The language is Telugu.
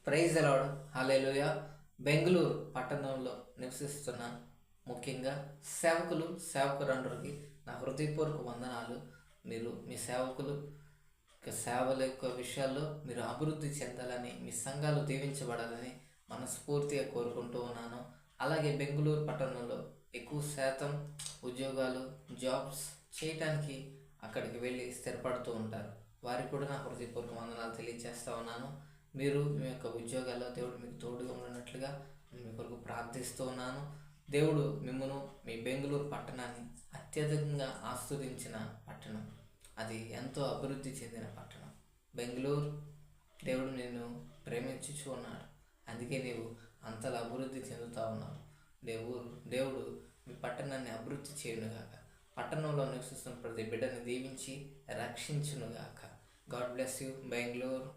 Praise the lord. Hallelujah. Bengaluru పట్టణంలో నివసిస్తున్న ముఖ్యంగా సేవకులు సేవకురందరికీ నా హృదయపూర్వక వందనాలు. మీరు మీ సేవకులు సేవల యొక్క విషయాల్లో మీరు అభివృద్ధి చెందాలని, మీ సంఘాలు దీవించబడాలని మనస్ఫూర్తిగా కోరుకుంటూ ఉన్నాను. అలాగే బెంగళూరు పట్టణంలో ఎక్కువ శాతం ఉద్యోగాలు, జాబ్స్ చేయటానికి అక్కడికి వెళ్ళి స్థిరపడుతూ ఉంటారు. వారికి కూడా నా హృదయపూర్వక వందనాలు తెలియజేస్తూ ఉన్నాను. మీరు మీ యొక్క ఉద్యోగాల్లో దేవుడు మీకు తోడుగా ఉన్నట్లుగా మీ కొరకు ప్రార్థిస్తూ ఉన్నాను. దేవుడు మిమ్మను, మీ బెంగళూరు పట్టణాన్ని అత్యధికంగా ఆస్వాదించిన పట్టణం, అది ఎంతో అభివృద్ధి చెందిన పట్టణం బెంగళూరు. దేవుడు నిన్ను ప్రేమించుచు ఉన్నాడు, అందుకే నీవు అంతలా అభివృద్ధి చెందుతూ ఉన్నావు. దేవుడు మీ పట్టణాన్ని అభివృద్ధి చేయునుగాక. పట్టణంలో నివసిస్తున్న ప్రతి బిడ్డని దీవించి రక్షించునుగాక. God bless you Bengaluru.